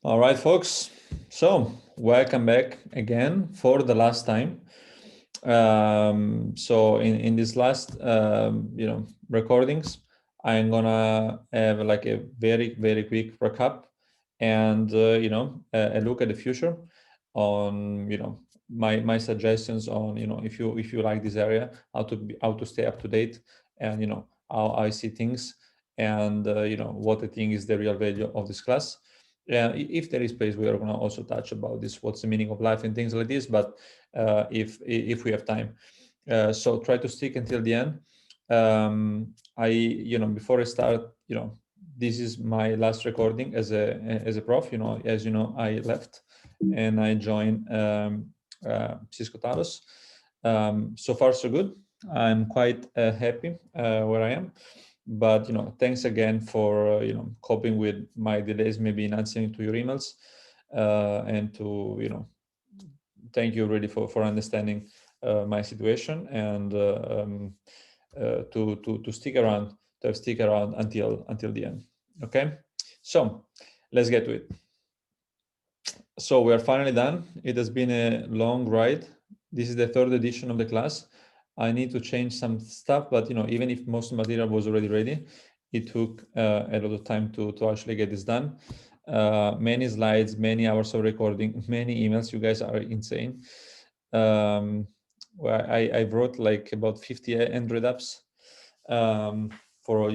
All right, folks. So welcome back again for the last time. So in this last recordings, I'm gonna have like a very quick recap and a look at the future on my suggestions on if you like this area, how to stay up to date, and how I see things, and what I think is the real value of this class. If there is space, we are going to also touch about this, what's the meaning of life and things like this. But if we have time, so try to stick until the end. Before I start, this is my last recording as a prof. As you know, I left and I joined Cisco Talos. So far, so good. I'm quite happy where I am. But thanks again for coping with my delays, maybe in answering to your emails, and to thank you really for understanding my situation, and to stick around, until the end. Okay, so let's get to it. So we are finally done. It has been a long ride. This is the third edition of the class. I need to change some stuff, but even if most material was already ready, it took a lot of time to actually get this done. Many slides, many hours of recording, many emails. You guys are insane. Well, I wrote like about 50 Android apps for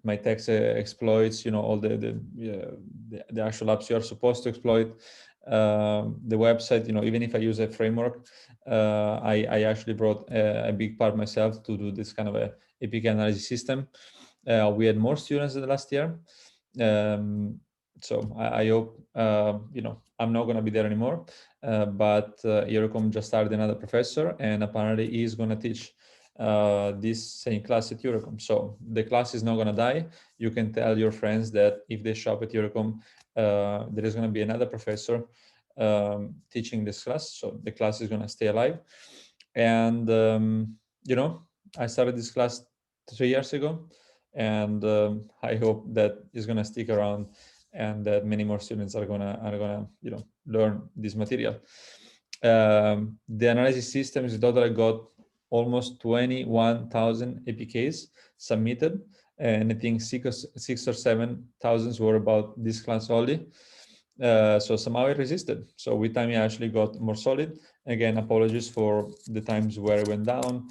my text exploits, all the actual apps you are supposed to exploit. The website, even if I use a framework, I actually brought a big part myself to do this kind of a APK analysis system. We had more students than last year. So I hope, I'm not going to be there anymore, but Eurocom just started another professor, and apparently he's going to teach this same class at Eurocom. So the class is not going to die. You can tell your friends that if they shop at Eurocom, there is going to be another professor teaching this class. So the class is going to stay alive. And, I started this class 3 years ago, and I hope that it's going to stick around, and that many more students are gonna learn this material. The analysis systems in total, I got almost 21,000 APKs submitted, and I think six or 7,000 were about this class only. So somehow I resisted. So with time, I actually got more solid. Again, apologies for the times where I went down.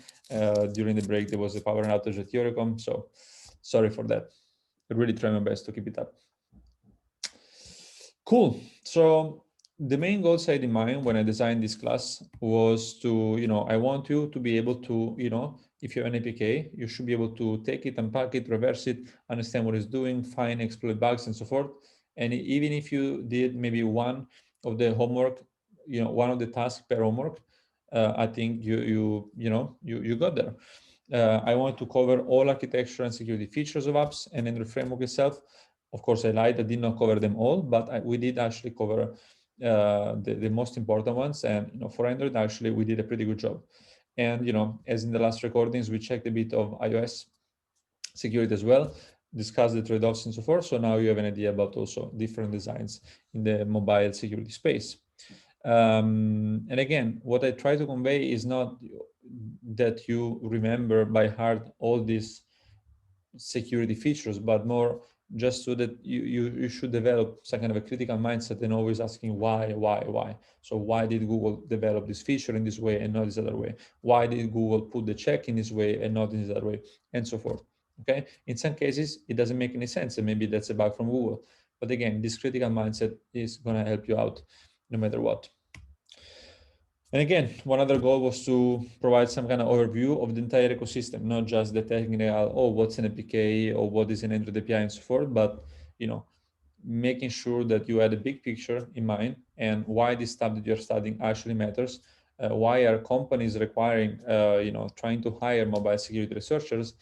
During the break, there was a power outage at Eurocom, so sorry for that. I really try my best to keep it up. Cool. So the main goals I had in mind when I designed this class was to, I want you to be able to, if you have an APK, you should be able to take it, unpack it, reverse it, understand what it's doing, find, exploit bugs, and so forth. And even if you did maybe one of the homework, one of the tasks per homework, I think you got there. I want to cover all architecture and security features of apps and then the framework itself. Of course, I lied, I did not cover them all, but we did actually cover the most important ones. And for Android, actually, we did a pretty good job. And as in the last recordings, we checked a bit of iOS security as well, discussed the trade-offs and so forth. So now you have an idea about also different designs in the mobile security space. And again, what I try to convey is not that you remember by heart all these security features, but more just so that you should develop some kind of a critical mindset and always asking why. So why did Google develop this feature in this way and not this other way? Why did Google put the check in this way and not in this other way, and so forth? Okay, in some cases it doesn't make any sense, and maybe that's a bug from Google, but again, this critical mindset is going to help you out no matter what. And again, one other goal was to provide some kind of overview of the entire ecosystem, not just the technical, what's an APK or what is an Android API and so forth, but making sure that you had a big picture in mind and why this stuff that you're studying actually matters. Why are companies requiring, trying to hire mobile security researchers,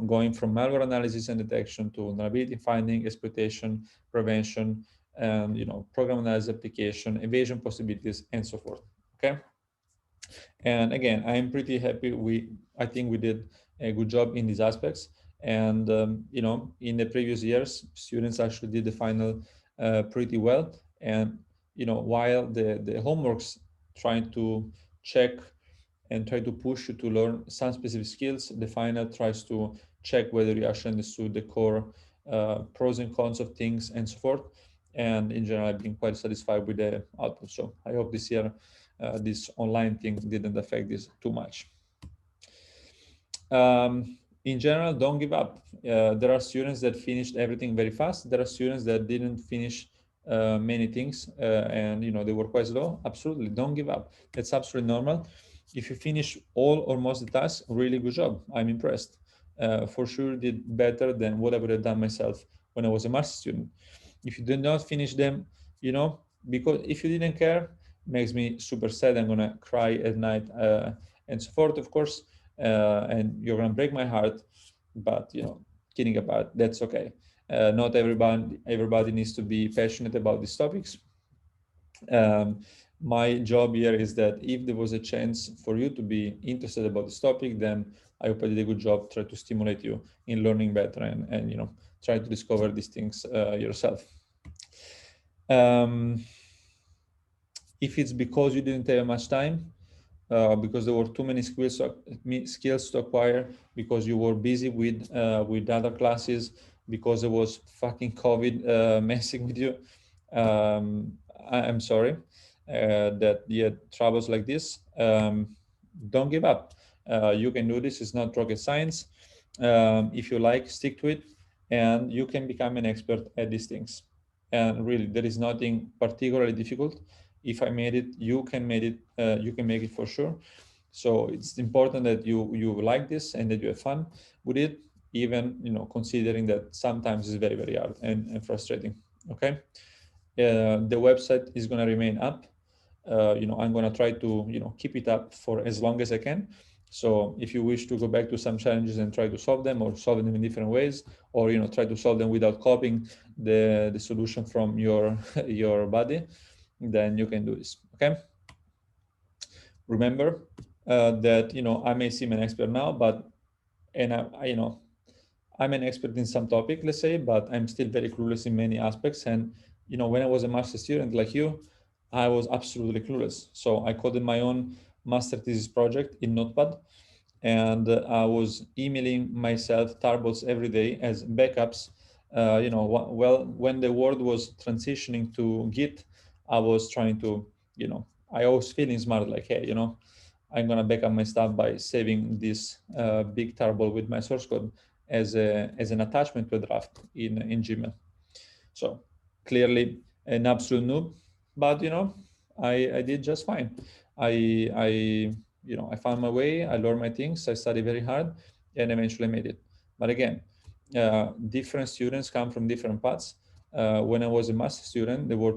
going from malware analysis and detection to vulnerability finding, exploitation, prevention, and program analysis, application, evasion possibilities, and so forth. Okay. And again, I'm pretty happy. I think we did a good job in these aspects. And in the previous years, students actually did the final pretty well. And, you know, while the homeworks trying to check and try to push you to learn some specific skills, the final tries to check whether you actually understood the core pros and cons of things and so forth. And in general, I've been quite satisfied with the output. So I hope this year, this online thing didn't affect this too much. In general, don't give up. There are students that finished everything very fast. There are students that didn't finish many things, and, you know, they were quite slow. Absolutely, don't give up. That's absolutely normal. If you finish all or most of the tasks, really good job. I'm impressed. For sure, did better than what I would have done myself when I was a master's student. If you did not finish them, you know, because if you didn't care, makes me super sad. I'm gonna cry at night, and so forth, of course, and you're gonna break my heart. But, you know, kidding apart, that's okay. Not everybody needs to be passionate about these topics. My job here is that if there was a chance for you to be interested about this topic, then I hope I did a good job, try to stimulate you in learning better, and you know, try to discover these things yourself. If it's because you didn't have much time, because there were too many skills to acquire, because you were busy with other classes, because it was fucking COVID messing with you, I'm sorry that you had troubles like this. Don't give up. You can do this. It's not rocket science. If you like, stick to it, and you can become an expert at these things. And really, there is nothing particularly difficult. If I made it, you can make it. You can make it for sure. So it's important that you like this and that you have fun with it, even, you know, considering that sometimes it's very, very hard and frustrating. Okay. The website is going to remain up. You know, I'm going to try to, you know, keep it up for as long as I can. So if you wish to go back to some challenges and try to solve them, or solve them in different ways, or, you know, try to solve them without copying the solution from your your body, then you can do this. Okay. Remember that, you know, I may seem an expert now, but, and I, you know, I'm an expert in some topic, let's say, but I'm still very clueless in many aspects. And, you know, when I was a master student like you, I was absolutely clueless. So I coded my own master thesis project in Notepad, and I was emailing myself tarbots every day as backups. You know, well, when the world was transitioning to Git, I was trying to, you know, I was feeling smart, like, hey, you know, I'm gonna back up my stuff by saving this big tarball with my source code as an attachment to a draft in Gmail. So clearly an absolute noob, but, you know, I did just fine. I you know, I found my way. I learned my things. I studied very hard, and eventually made it. But again, different students come from different paths. When I was a master student, there were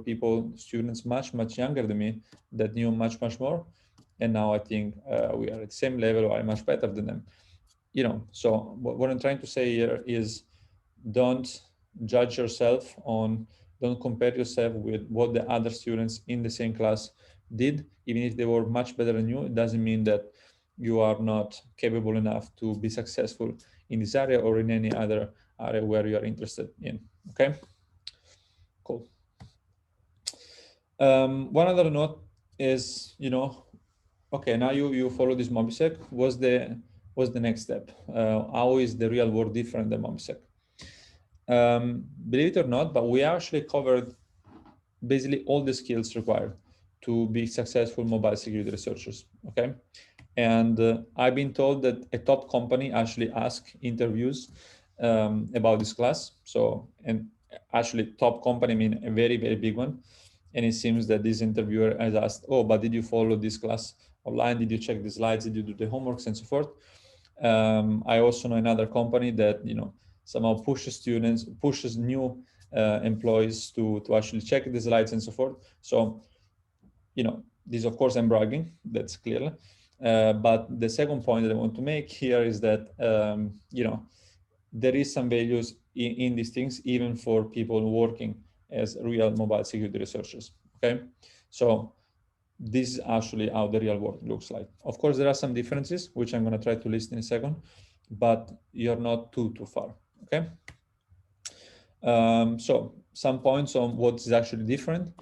students much younger than me that knew much more, and now I think we are at the same level, or I'm much better than them. You know, so what I'm trying to say here is, don't judge yourself on, don't compare yourself with what the other students in the same class did. Even if they were much better than you, it doesn't mean that you are not capable enough to be successful in this area or in any other area where you are interested in. Okay, cool. One other note is, you know, okay, now you follow this MOBISEC. What's the next step? How is the real world different than MOBISEC? Believe it or not, but we actually covered basically all the skills required to be successful mobile security researchers. Okay, and I've been told that a top company actually asked interviews about this class. So, and actually top company, I mean a very, very big one. And it seems that this interviewer has asked, oh, but did you follow this class online? Did you check the slides? Did you do the homeworks and so forth? I also know another company that, you know, somehow pushes new employees to actually check the slides and so forth. So, you know, this, of course, I'm bragging, that's clear. But the second point that I want to make here is that, you know, there is some values in these things, even for people working as real mobile security researchers. Okay, so this is actually how the real world looks like. Of course, there are some differences, which I'm going to try to list in a second, but you're not too far. Okay. So some points on what is actually different.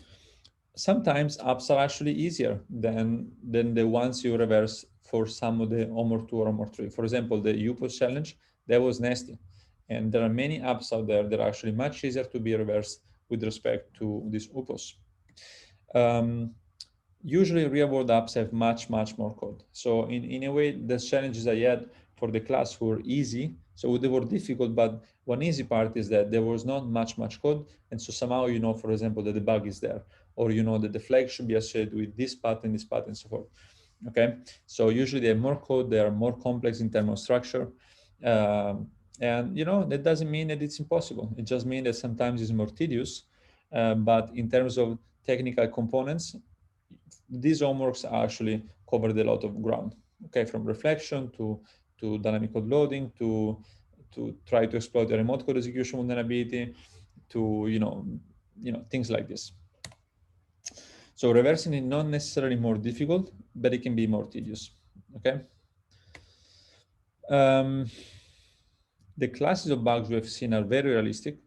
Sometimes apps are actually easier than the ones you reverse for some of the homework 2 or homework 3. For example, the UPOS challenge, that was nasty. And there are many apps out there that are actually much easier to be reversed with respect to this UPOS. Usually real-world apps have much more code. So in a way, the challenges I had for the class were easy. So they were difficult, but one easy part is that there was not much code. And so somehow, you know, for example, that the bug is there, or you know that the flag should be associated with this pattern, and so forth. Okay, so usually they have more code, they are more complex in terms of structure. And you know, that doesn't mean that it's impossible. It just means that sometimes it's more tedious. But in terms of technical components, these homeworks actually covered a lot of ground. Okay, from reflection to dynamic code loading to try to exploit the remote code execution vulnerability to you know things like this. So reversing is not necessarily more difficult, but it can be more tedious. Okay. The classes of bugs we have seen are very realistic.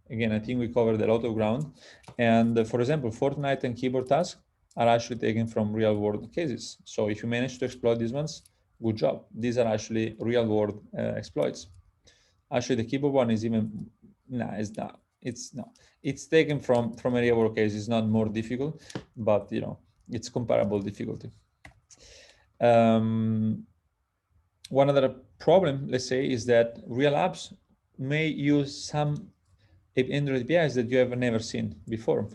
Again, I think we covered a lot of ground. And for example, Fortnite and keyboard tasks are actually taken from real world cases. So if you manage to exploit these ones, good job. These are actually real world exploits. Actually, the keyboard one is even, no, it's not. It's taken from a real world case. It's not more difficult, but you know, it's comparable difficulty. One other problem, let's say, is that real apps may use some Android APIs that you have never seen before.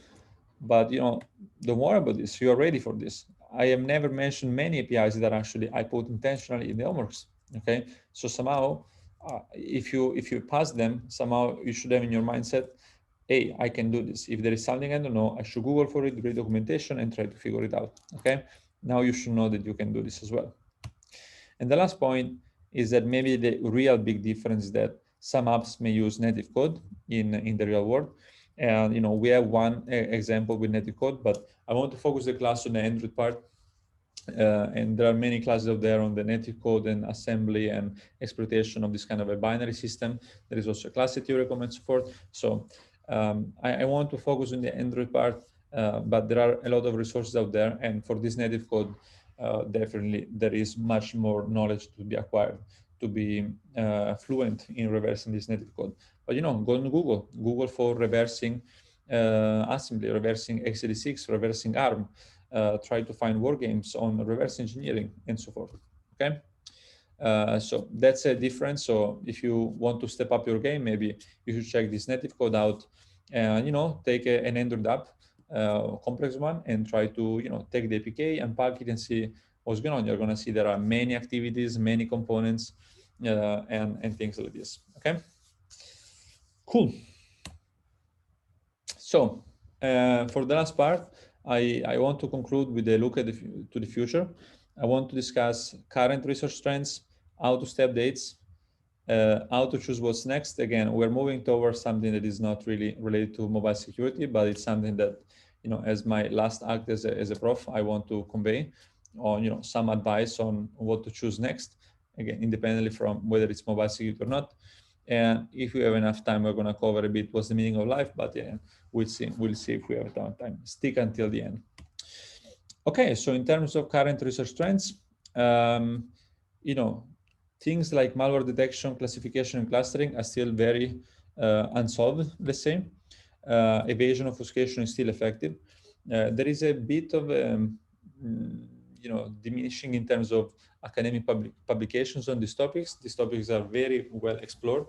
But you know, don't worry about this. You are ready for this. I have never mentioned many APIs that actually I put intentionally in the homeworks. Okay, so somehow, if you pass them, somehow you should have in your mindset, hey, I can do this. If there is something I don't know, I should Google for it, read documentation, and try to figure it out. Okay, now you should know that you can do this as well. And the last point is that maybe the real big difference is that some apps may use native code in the real world. And you know, we have one example with native code, but I want to focus the class on the Android part. And there are many classes out there on the native code and assembly and exploitation of this kind of a binary system. There is also a class that you recommend support. So I want to focus on the Android part, but there are a lot of resources out there. And for this native code, definitely there is much more knowledge to be acquired to be fluent in reversing this native code. But you know, go on Google for reversing assembly, reversing x86, reversing ARM. Try to find war games on reverse engineering and so forth. Okay, so that's a difference. So if you want to step up your game, maybe you should check this native code out, and you know, take an Android app, complex one, and try to take the APK, unpack it, and see what's going on. You're going to see there are many activities, many components, and things like this. Okay, cool. So for the last part, I want to conclude with a look at to the future. I want to discuss current research trends, how to step dates, how to choose what's next. Again, we're moving towards something that is not really related to mobile security, but it's something that, as my last act as a prof, I want to convey on, some advice on what to choose next. Again, independently from whether it's mobile security or not. And if we have enough time, we're going to cover a bit what's the meaning of life. But yeah, we'll see. We'll see if we have time. Stick until the end. Okay, so in terms of current research trends, things like malware detection, classification, and clustering are still very unsolved, let's say. Evasion obfuscation is still effective. There is a bit of diminishing in terms of academic publications on these topics. These topics are very well explored,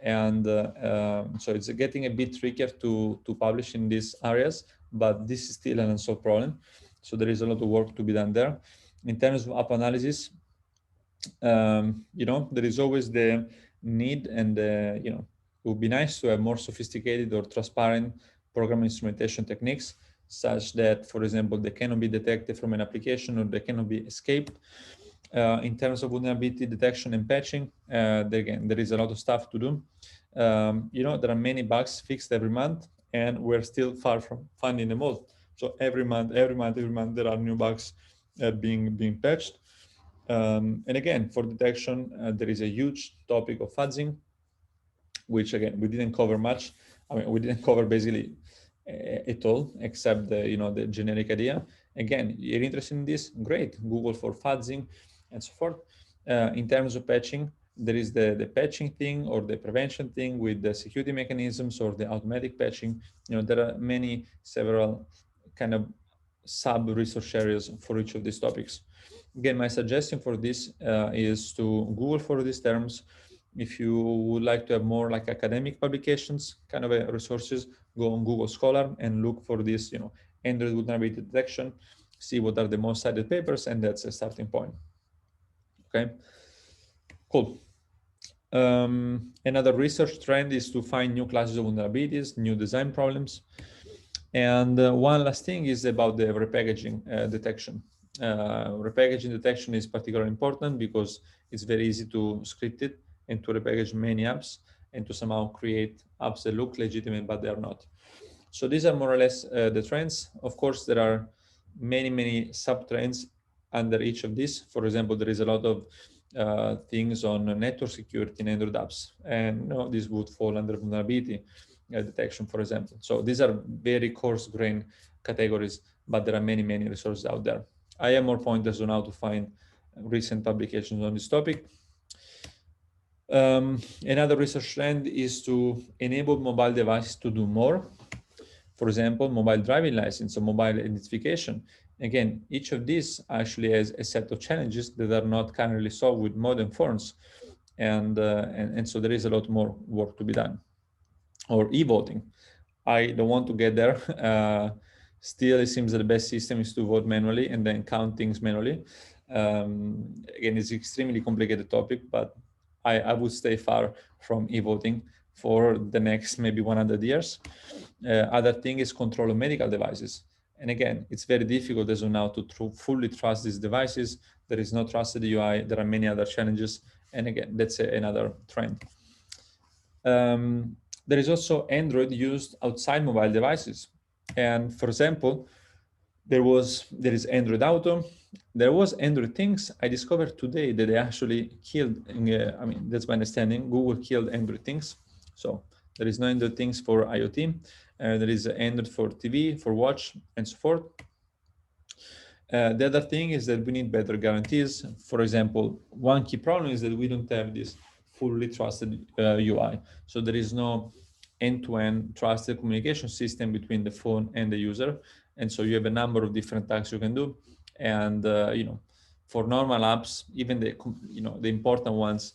and so it's getting a bit trickier to publish in these areas, but this is still an unsolved problem. So there is a lot of work to be done there. In terms of app analysis, there is always the need, and it would be nice to have more sophisticated or transparent program instrumentation techniques, such that, for example, they cannot be detected from an application or they cannot be escaped. In terms of vulnerability detection and patching, again, there is a lot of stuff to do. There are many bugs fixed every month, and we're still far from finding them all. So every month, there are new bugs being patched. And again, for detection, there is a huge topic of fuzzing, which again, we didn't cover much. I mean, we didn't cover basically at all, except the, the generic idea. Again, you're interested in this, great, Google for fuzzing and so forth. In terms of patching, there is the patching thing or the prevention thing with the security mechanisms or the automatic patching. There are several kind of sub research areas for each of these topics. Again, my suggestion for this is to Google for these terms. If you would like to have more like academic publications, kind of resources, go on Google Scholar and look for this, Android vulnerability detection, see what are the most cited papers, and that's a starting point. Okay, cool. Another research trend is to find new classes of vulnerabilities, new design problems. And one last thing is about the repackaging detection. Repackaging detection is particularly important because it's very easy to script it and to repackage many apps and to somehow create apps that look legitimate, but they're not. So these are more or less the trends. Of course, there are many sub-trends under each of these. For example, there is a lot of things on network security in Android apps, and this would fall under vulnerability detection, for example. So these are very coarse-grained categories, but there are many resources out there. I have more pointers on how to find recent publications on this topic. Another research trend is to enable mobile devices to do more. For example, mobile driving license or mobile identification. Again, each of these actually has a set of challenges that are not currently solved with modern phones. And so there is a lot more work to be done. Or e-voting. I don't want to get there. Still, it seems that the best system is to vote manually and then count things manually. Again, it's an extremely complicated topic, but I would stay far from e-voting for the next maybe 100 years. Other thing is control of medical devices. And again, it's very difficult as of now to fully trust these devices. There is no trusted UI. There are many other challenges. And again, that's another trend. There is also Android used outside mobile devices. And for example, there is Android Auto. There was Android Things. I discovered today that they actually killed, I mean, that's my understanding, Google killed Android Things. So there is no Android Things for IoT. There is Android for TV, for watch, and so forth. The other thing is that we need better guarantees. For example, one key problem is that we don't have this fully trusted UI. So there is no end-to-end trusted communication system between the phone and the user. And so you have a number of different tasks you can do. And, for normal apps, even the important ones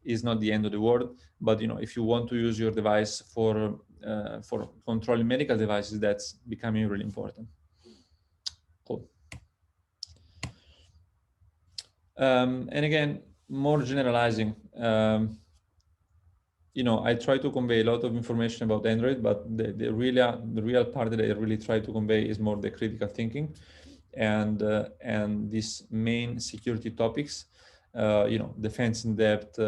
is not the end of the world. But, if you want to use your device for controlling medical devices, that's becoming really important. Cool. And again, more generalizing, I try to convey a lot of information about Android, but the real part that I really try to convey is more the critical thinking and these main security topics, defense in depth,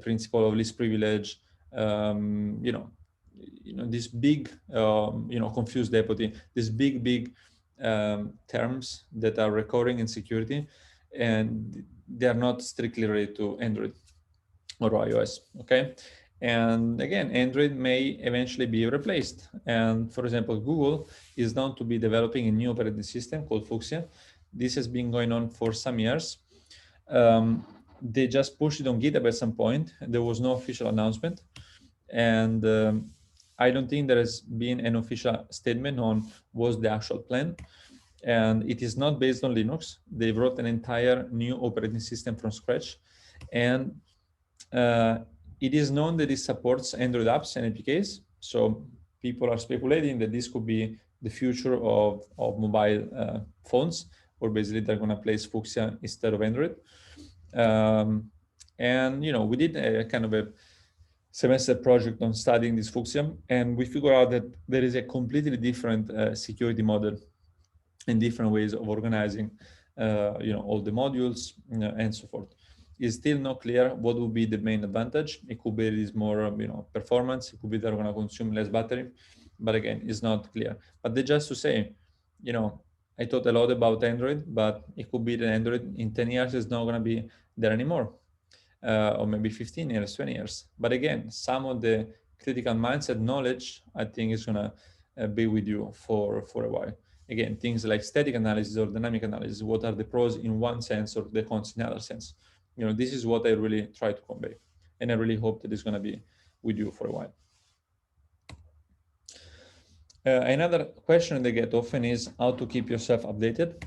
principle of least privilege, this big, confused deputy, these big terms that are recurring in security, and they are not strictly related to Android or iOS, okay? And again, Android may eventually be replaced. And for example, Google is known to be developing a new operating system called Fuchsia. This has been going on for some years. They just pushed it on GitHub at some point. There was no official announcement. And I don't think there has been an official statement on what's the actual plan. And it is not based on Linux. They wrote an entire new operating system from scratch. And it is known that it supports Android apps and APKs. So people are speculating that this could be the future of mobile phones, or basically they're going to place Fuchsia instead of Android. And, we did a kind of a semester project on studying this Fuchsia, and we figured out that there is a completely different security model and different ways of organizing, all the modules and so forth. It's still not clear what will be the main advantage. It could be this more, performance. It could be they're going to consume less battery, but again, it's not clear. But just to say, I thought a lot about Android, but it could be that Android in 10 years is not going to be there anymore, or maybe 15 years, 20 years. But again, some of the critical mindset knowledge, I think is gonna be with you for a while. Again, things like static analysis or dynamic analysis, what are the pros in one sense or the cons in another sense? You know, this is what I really try to convey. And I really hope that it's gonna be with you for a while. Another question they get often is how to keep yourself updated.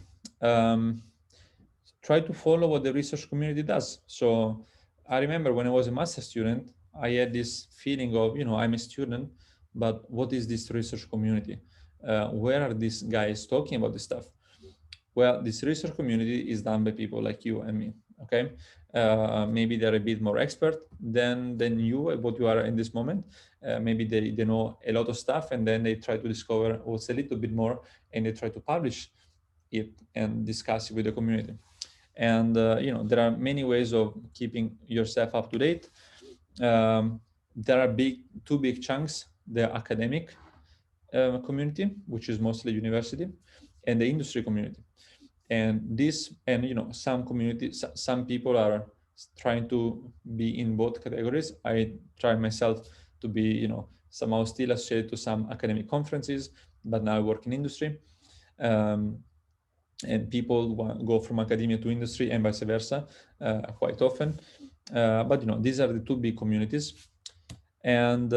Try to follow what the research community does. So I remember when I was a master student, I had this feeling of, you know, I'm a student, but what is this research community? Where are these guys talking about this stuff? Well, this research community is done by people like you and me, okay? Maybe they're a bit more expert than you, what you are in this moment. Maybe they know a lot of stuff, and then they try to discover what's a little bit more, and they try to publish it and discuss it with the community. And you know, there are many ways of keeping yourself up to date. There are two big chunks: the academic community, which is mostly university, and the industry community. And you know, some communities, some people are trying to be in both categories. I try myself to be, you know, somehow still associated to some academic conferences, but now I work in industry. And people go from academia to industry and vice versa quite often. But you know, these are the two big communities. And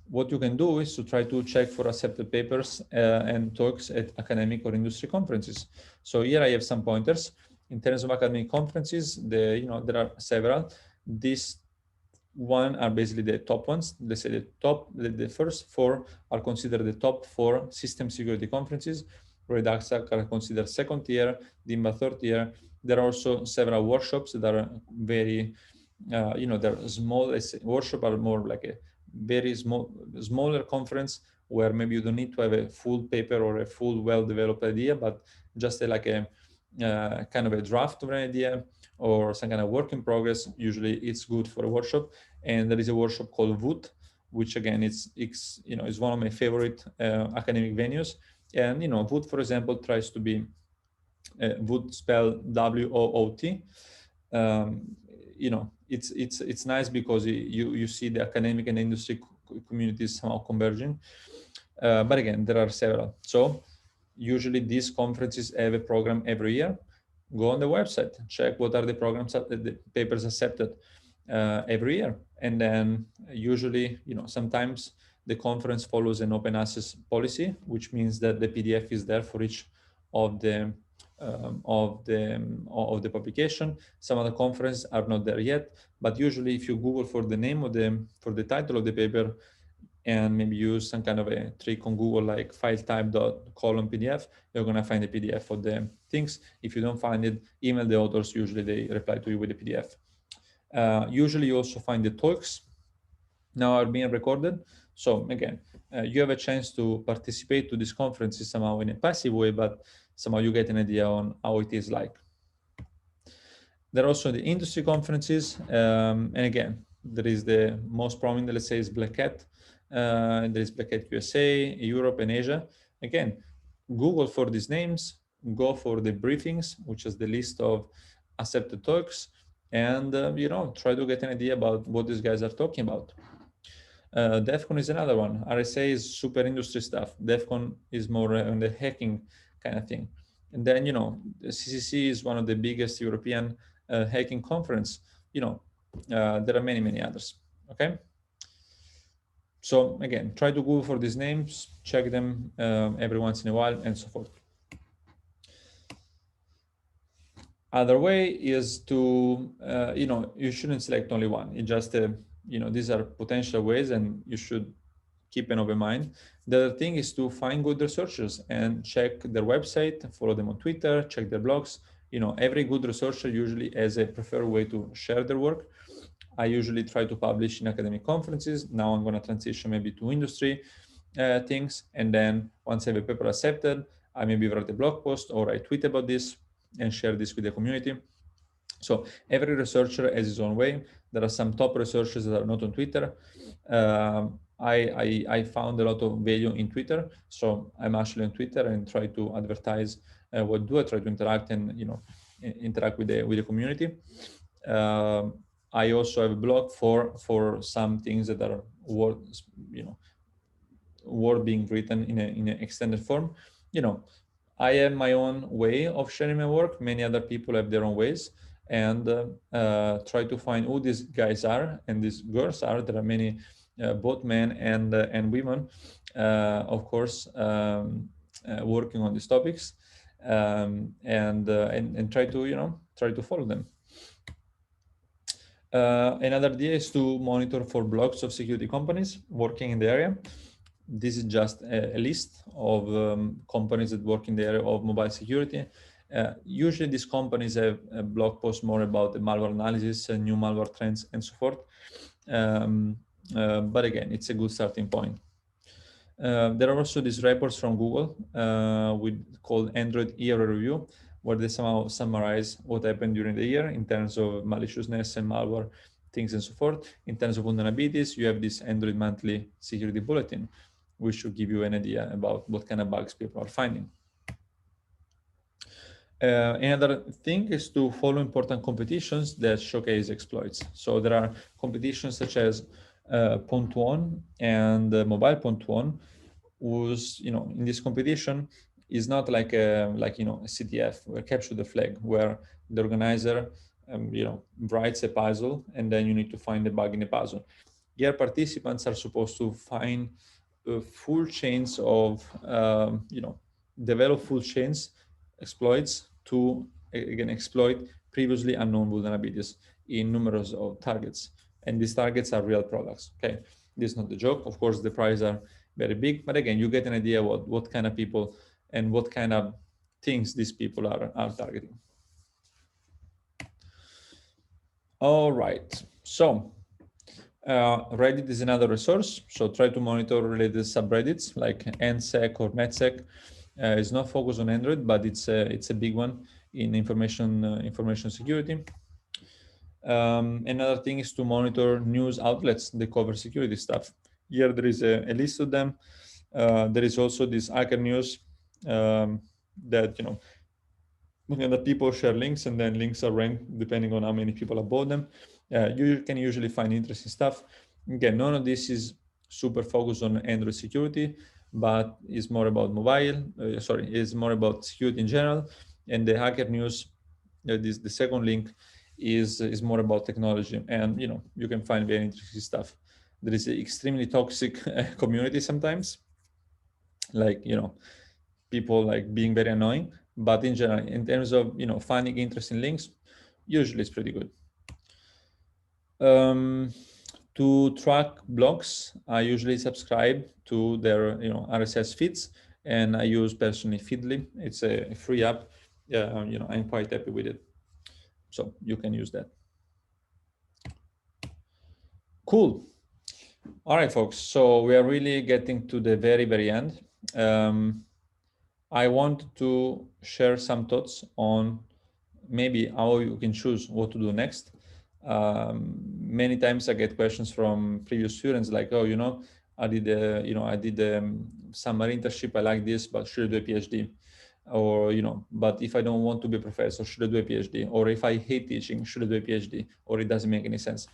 what you can do is to try to check for accepted papers and talks at academic or industry conferences. So here I have some pointers. In terms of academic conferences, you know, there are several. These one are basically the top ones. They say the first four are considered the top 4 system security conferences. Red Hat are considered second tier, DIMBA third tier. There are also several workshops that are very, you know, they're small. Workshop are more like a very smaller conference where maybe you don't need to have a full paper or a full well-developed idea, but just like a kind of a draft of an idea or some kind of work in progress. Usually it's good for a workshop. And there is a workshop called WOOT, which again, it's you know, is one of my favorite academic venues. And you know, WOOT, for example, tries to be WOOT spelled WOOT. You know, it's nice because you see the academic and industry communities somehow converging. But again, there are several. So usually these conferences have a program every year. Go on the website, check what are the programs, the papers accepted every year. And then usually, you know, sometimes the conference follows an open access policy, which means that the PDF is there for each of the publication. Some of the conferences are not there yet, but usually if you Google for the name of for the title of the paper, and maybe use some kind of a trick on Google, like file type .PDF, you're gonna find the PDF of the things. If you don't find it, email the authors, usually they reply to you with the PDF. Usually you also find the talks now are being recorded. So again, you have a chance to participate to these conferences somehow in a passive way, but somehow you get an idea on how it is like. There are also the industry conferences. And again, there is the most prominent, let's say, is Black Hat. There is Black Hat USA, Europe, and Asia. Again, Google for these names, go for the briefings, which is the list of accepted talks, and you know, try to get an idea about what these guys are talking about. DEF CON is another one. RSA is super industry stuff. DEF CON is more on the hacking kind of thing. And then, you know, the CCC is one of the biggest European hacking conference. You know, there are many, many others, okay? So again, try to Google for these names, check them every once in a while, and so forth. Other way is to, you know, you shouldn't select only one. It just, you know, these are potential ways and you should keep an open mind. The other thing is to find good researchers and check their website, follow them on Twitter, check their blogs. You know, every good researcher usually has a preferred way to share their work. I usually try to publish in academic conferences. Now I'm going to transition maybe to industry things. And then once I have a paper accepted, I maybe write a blog post or I tweet about this and share this with the community. So every researcher has his own way. There are some top researchers that are not on Twitter. I found a lot of value in Twitter. So I'm actually on Twitter and try to advertise what do I try to interact and, you know, interact with the community. I also have a blog for some things that are worth, you know, worth being written in an extended form. You know, I have my own way of sharing my work. Many other people have their own ways, and try to find who these guys are and these girls are. There are many, both men and women, of course, working on these topics, and try to, you know, try to follow them. Another idea is to monitor for blogs of security companies working in the area. This is just a list of companies that work in the area of mobile security. Usually these companies have a blog post more about the malware analysis, new malware trends, and so forth. But again, it's a good starting point. There are also these reports from Google called Android Year Review, where they somehow summarize what happened during the year in terms of maliciousness and malware, things and so forth. In terms of vulnerabilities, you have this Android Monthly Security Bulletin, which should give you an idea about what kind of bugs people are finding. Another thing is to follow important competitions that showcase exploits. So there are competitions such as Pont1 and Mobile Pont1, who's, you know, in this competition is not like a CTF, where capture the flag, where the organizer you know, writes a puzzle and then you need to find the bug in the puzzle. Here participants are supposed to find full chains of you know, develop full chains exploits to again exploit previously unknown vulnerabilities in numerous of targets, and these targets are real products. Okay, this is not the joke. Of course the prizes are very big, but again, you get an idea what kind of people and what kind of things these people are targeting. All right, so Reddit is another resource, so try to monitor related subreddits like NSEC or MedSec. It's not focused on Android, but it's a big one in information security. Another thing is to monitor news outlets that cover security stuff. Here there is a list of them. There is also this Hacker News that, you know, the people share links, and then links are ranked depending on how many people have bought them. You can usually find interesting stuff. Again, none of this is super focused on Android security, but is more about mobile. Is more about security in general. And the Hacker News, the second link, is more about technology, and, you know, you can find very interesting stuff. There is an extremely toxic community sometimes, like, you know, people like being very annoying, but in general, in terms of, you know, finding interesting links, usually it's pretty good. To track blogs, I usually subscribe to their, you know, RSS feeds, and I use personally Feedly. It's a free app. You know, I'm quite happy with it, so you can use that. Cool. All right, folks. So we are really getting to the very end. I want to share some thoughts on maybe how you can choose what to do next. Many times I get questions from previous students like, oh, you know, I did summer internship, I like this, but should I do a PhD? Or, you know, but if I don't want to be a professor, should I do a PhD? Or if I hate teaching, should I do a PhD? Or it doesn't make any sense.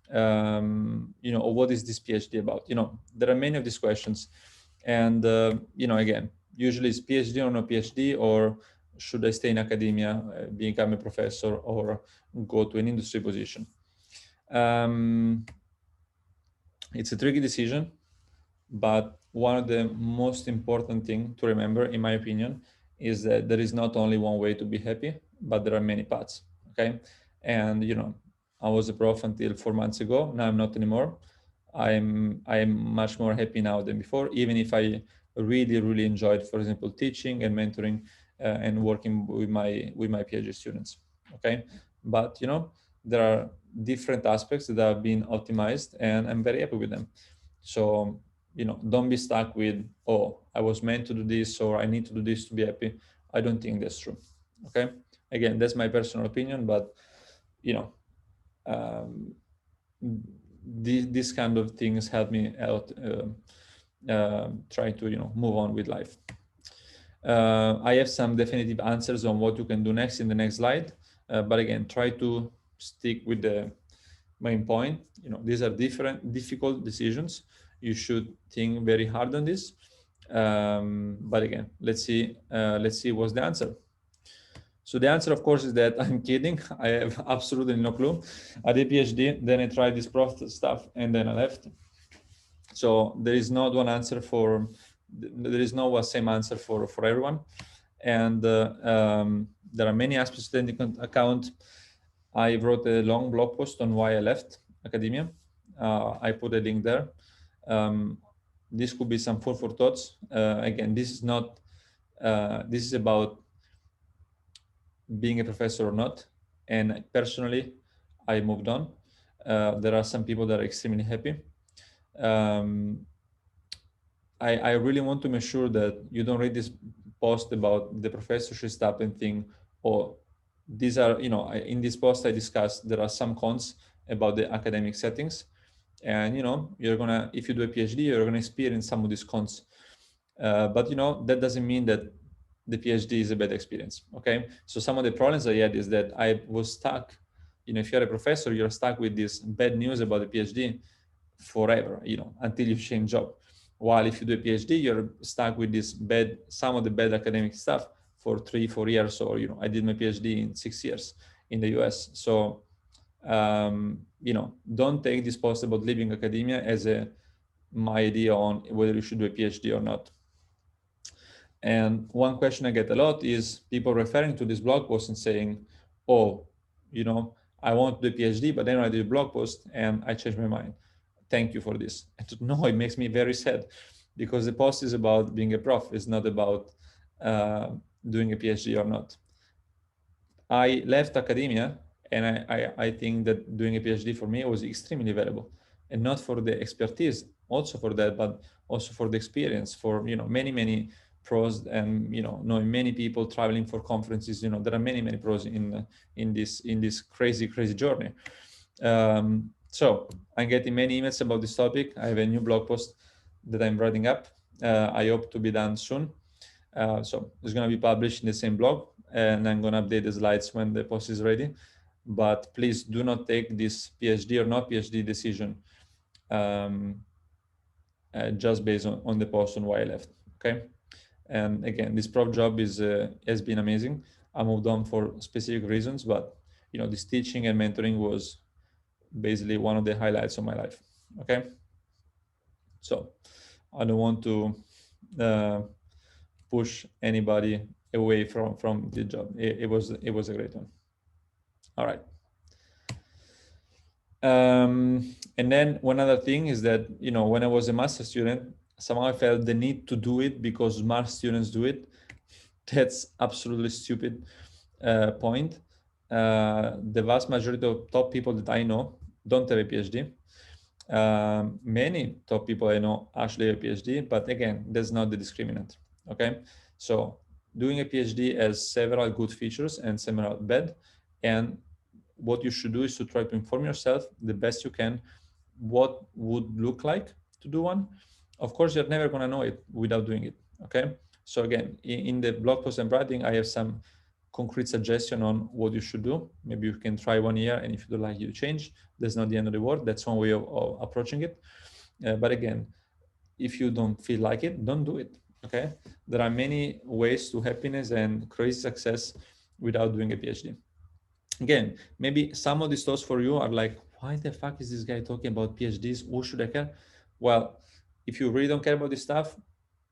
You know, or what is this PhD about? You know, there are many of these questions. And, you know, again, usually it's PhD or no PhD, or should I stay in academia, become a professor, or go to an industry position? It's a tricky decision, but one of the most important thing to remember, in my opinion, is that there is not only one way to be happy, but there are many paths. Okay, and, you know, I was a prof until 4 months ago. Now I'm not anymore. I'm much more happy now than before, even if I really enjoyed, for example, teaching and mentoring and working with my PhD students. Okay, but, you know, there are different aspects that have been optimized, and I'm very happy with them. So, you know, don't be stuck with, oh, I was meant to do this, or I need to do this to be happy. I don't think that's true. Okay, again, that's my personal opinion, but, you know, these kind of things help me out trying to, you know, move on with life. I have some definitive answers on what you can do next in the next slide, but again, try to stick with the main point. You know, these are difficult decisions. You should think very hard on this. But again, let's see what's the answer. So the answer, of course, is that I'm kidding. I have absolutely no clue. I did PhD, then I tried this prof stuff, and then I left. So there is not one answer for, there is no same answer for everyone. And there are many aspects to the account. I wrote a long blog post on why I left academia. I put a link there. This could be some food for thoughts. Again, this is not, this is about being a professor or not. And personally, I moved on. There are some people that are extremely happy. I really want to make sure that you don't read this post about the professorship stuff and think, oh, these are, you know, in this post I discussed, there are some cons about the academic settings. And, you know, you're gonna, if you do a PhD, you're gonna experience some of these cons. But, you know, that doesn't mean that the PhD is a bad experience, okay? So some of the problems I had is that I was stuck, you know, if you're a professor, you're stuck with this bad news about the PhD forever, you know, until you change job. While if you do a PhD, you're stuck with this bad, some of the bad academic stuff for 3-4 years, or, you know, I did my PhD in 6 years in the US. So, you know, don't take this post about leaving academia as my idea on whether you should do a PhD or not. And one question I get a lot is people referring to this blog post and saying, oh, you know, I want to do a PhD, but then I did a blog post and I changed my mind. Thank you for this. And no, it makes me very sad, because the post is about being a prof. It's not about doing a PhD or not. I left academia, and I think that doing a PhD for me was extremely valuable, and not for the expertise, also for that, but also for the experience, for, you know, many pros, and, you know, knowing many people, traveling for conferences. You know, there are many pros in this crazy journey. So I'm getting many emails about this topic. I have a new blog post that I'm writing up. I hope to be done soon. So it's going to be published in the same blog, and I'm going to update the slides when the post is ready. But please do not take this PhD or not PhD decision just based on the post on why I left. Okay. And again, this prof job is has been amazing. I moved on for specific reasons, but, you know, this teaching and mentoring was basically one of the highlights of my life. Okay. So I don't want to push anybody away from the job. It was a great one. All right. And then one other thing is that, you know, when I was a master student, somehow I felt the need to do it because smart students do it. That's absolutely stupid point. The vast majority of top people that I know don't have a PhD. Many top people I know actually have a PhD, but again, that's not the discriminant. Okay, so doing a PhD has several good features and several bad, and what you should do is to try to inform yourself the best you can what would look like to do one. Of course, you're never going to know it without doing it. Okay, so again, in the blog post I'm writing, I have some concrete suggestion on what you should do. Maybe you can try 1 year, and if you don't like it, you change. That's not the end of the world. That's one way of approaching it. But again, if you don't feel like it, don't do it. Okay, there are many ways to happiness and crazy success without doing a PhD. Again, maybe some of these thoughts for you are like, why the fuck is this guy talking about PhDs? Who should I care? Well, if you really don't care about this stuff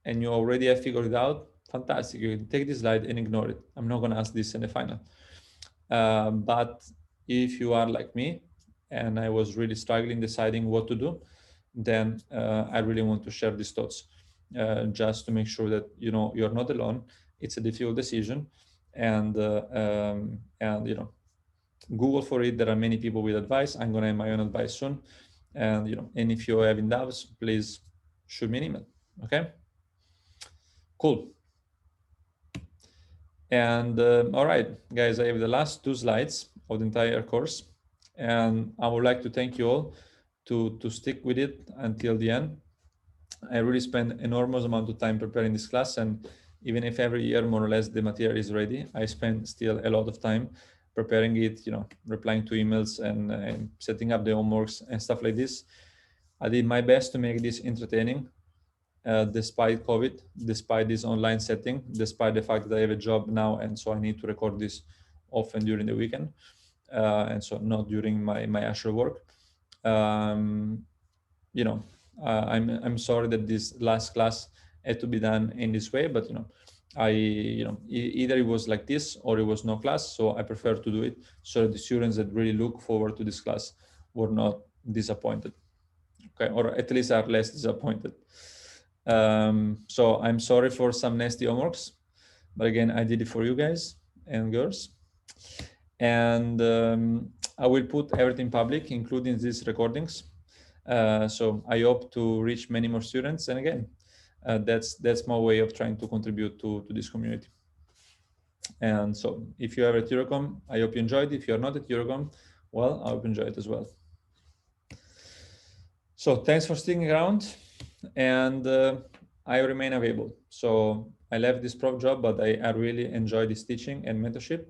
and you already have figured it out, fantastic. You can take this slide and ignore it. I'm not going to ask this in the final. But if you are like me and I was really struggling deciding what to do, then I really want to share these thoughts just to make sure that, you know, you're not alone. It's a difficult decision, and you know, Google for it. There are many people with advice. I'm going to have my own advice soon. And, you know, and if you're having doubts, please shoot me an email. Okay. Cool. And all right, guys, I have the last 2 slides of the entire course. And I would like to thank you all to stick with it until the end. I really spend enormous amount of time preparing this class. And even if every year, more or less, the material is ready, I spend still a lot of time preparing it, you know, replying to emails and setting up the homeworks and stuff like this. I did my best to make this entertaining, despite COVID, despite this online setting, despite the fact that I have a job now, and so I need to record this often during the weekend, and so not during my actual work. You know, I'm sorry that this last class had to be done in this way, but you know, either it was like this or it was no class, so I prefer to do it so that the students that really look forward to this class were not disappointed, okay, or at least are less disappointed. So I'm sorry for some nasty homeworks, but again, I did it for you guys and girls. And I will put everything public, including these recordings. So I hope to reach many more students. And again, that's my way of trying to contribute to this community. And so if you are at Eurocom, I hope you enjoyed it. If you're not at Eurocom, well, I hope you enjoy it as well. So thanks for sticking around, and I remain available. So I left this prof job, but I really enjoy this teaching and mentorship.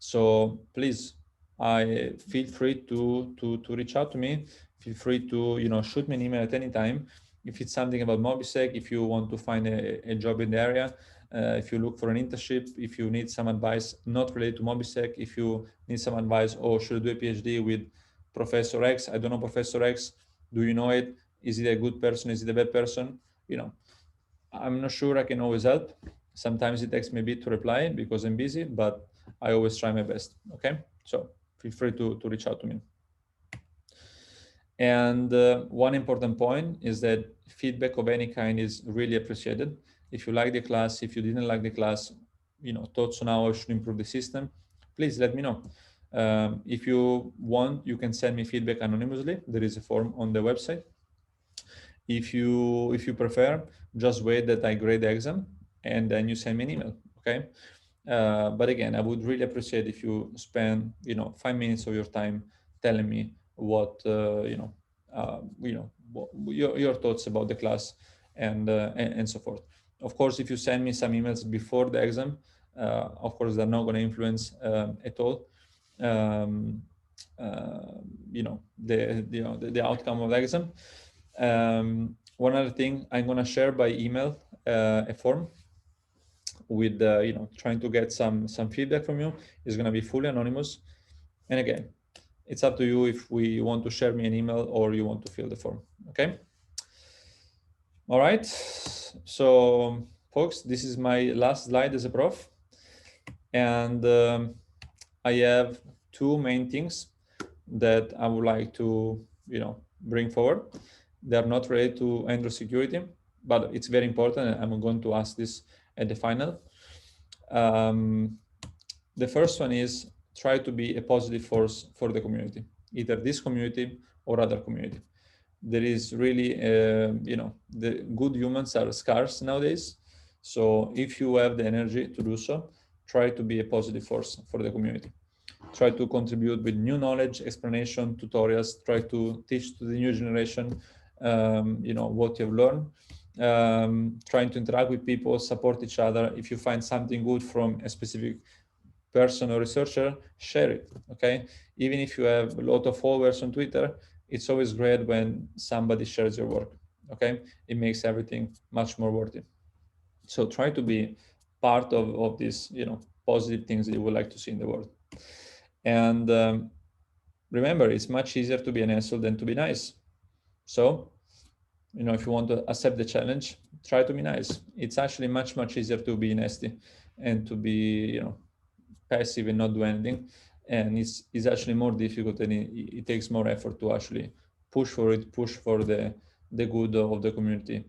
So please, I feel free to reach out to me. Feel free to, you know, shoot me an email at any time. If it's something about MOBISEC, if you want to find a job in the area, if you look for an internship, if you need some advice not related to MOBISEC, if you need some advice, or should I do a PhD with Professor X? I don't know Professor X. Do you know it? Is it a good person? Is it a bad person? You know, I'm not sure I can always help. Sometimes it takes me a bit to reply because I'm busy, but I always try my best, okay? So feel free to reach out to me. And one important point is that feedback of any kind is really appreciated. If you like the class, if you didn't like the class, you know, thoughts on how I should improve the system, please let me know. If you want, you can send me feedback anonymously. There is a form on the website. If you prefer, just wait that I grade the exam and then you send me an email, okay? But again, I would really appreciate if you spend, you know, 5 minutes of your time telling me what, your thoughts about the class and so forth. Of course, if you send me some emails before the exam, of course, they're not going to influence at all, the outcome of the exam. One other thing, I'm going to share by email a form with trying to get some feedback from you. Is going to be fully anonymous, and again, it's up to you if we want to share me an email or you want to fill the form. Okay. All right, so folks, this is my last slide as a prof, and I have two main things that I would like to bring forward. They are not related to Android security, but it's very important, and I'm going to ask this at the final. The first one is try to be a positive force for the community, either this community or other community. There is really, the good humans are scarce nowadays. So if you have the energy to do so, try to be a positive force for the community. Try to contribute with new knowledge, explanation, tutorials. Try to teach to the new generation, what you've learned. Trying to interact with people, support each other. If you find something good from a specific person or researcher, share it, okay? Even if you have a lot of followers on Twitter, it's always great when somebody shares your work, okay? It makes everything much more worthy. So try to be part of these, positive things that you would like to see in the world. And remember, it's much easier to be an asshole than to be nice. So, if you want to accept the challenge, try to be nice. It's actually much, much easier to be nasty and to be, passive and not do anything. And it's actually more difficult, and it takes more effort to actually push for it, push for the good of the community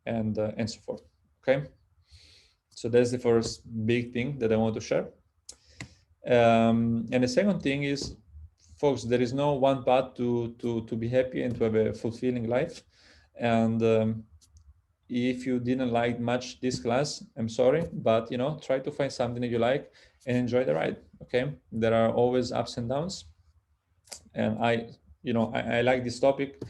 and so forth, okay? So that's the first big thing that I want to share. And the second thing is, folks, there is no one path to be happy and to have a fulfilling life. And if you didn't like much this class, I'm sorry, but try to find something that you like and enjoy the ride. Okay, there are always ups and downs, and I like this topic,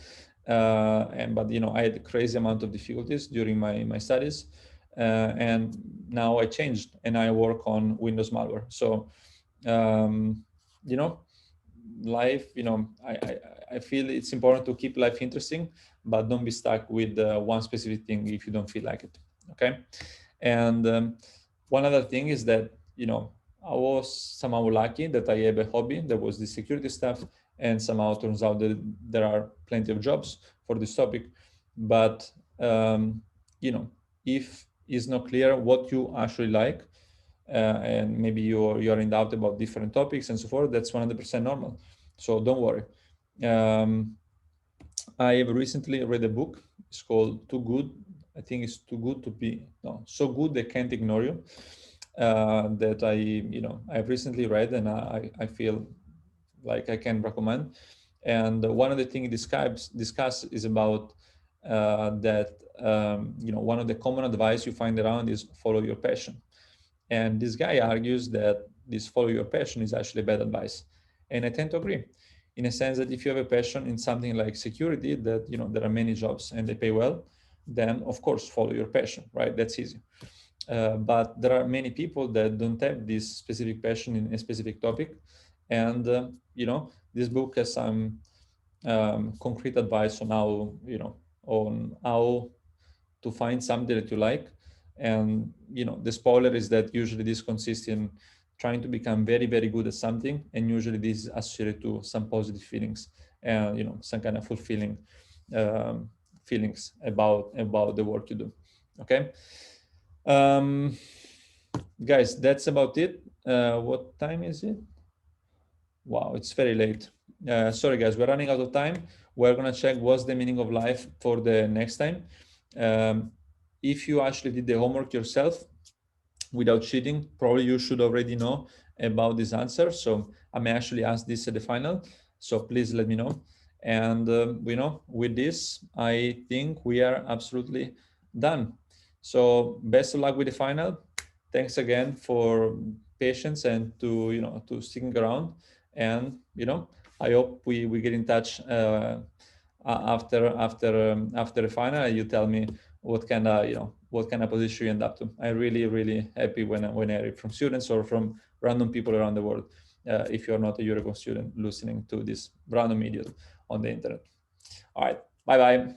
but I had a crazy amount of difficulties during my studies, and now I changed and I work on Windows malware. So you know, life, you know, I feel it's important to keep life interesting, but don't be stuck with one specific thing if you don't feel like it. Okay. And one other thing is that, you know, I was somehow lucky that I have a hobby that was the security stuff, and somehow it turns out that there are plenty of jobs for this topic. But you know, if it's not clear what you actually like, and maybe you're in doubt about different topics and so forth, that's 100% normal. So don't worry. I have recently read a book. It's called Too Good. I think it's Too Good to Be, no, So Good They Can't Ignore You. That I've recently read, and I feel like I can recommend. And one of the things discuss is about that one of the common advice you find around is follow your passion. And this guy argues that this follow your passion is actually bad advice. And I tend to agree, in a sense that if you have a passion in something like security, that, you know, there are many jobs and they pay well, then of course follow your passion, right? That's easy. But there are many people that don't have this specific passion in a specific topic. And, this book has some concrete advice on how, on how to find something that you like. And, the spoiler is that usually this consists in trying to become very, very good at something. And usually this is associated to some positive feelings and, some kind of fulfilling feelings about the work you do. Okay. Guys, that's about it. What time is it? Wow, it's very late. Sorry, guys, we're running out of time. We're gonna check what's the meaning of life for the next time. If you actually did the homework yourself without cheating, probably you should already know about this answer. So I may actually ask this at the final. So please let me know. And with this, I think we are absolutely done. So best of luck with the final. Thanks again for patience and to sticking around. And I hope we get in touch after the final. You tell me what kind of position you end up to. I'm really happy when I read from students or from random people around the world. If you're not a Eurocon student listening to this random idiot on the internet. All right, bye bye.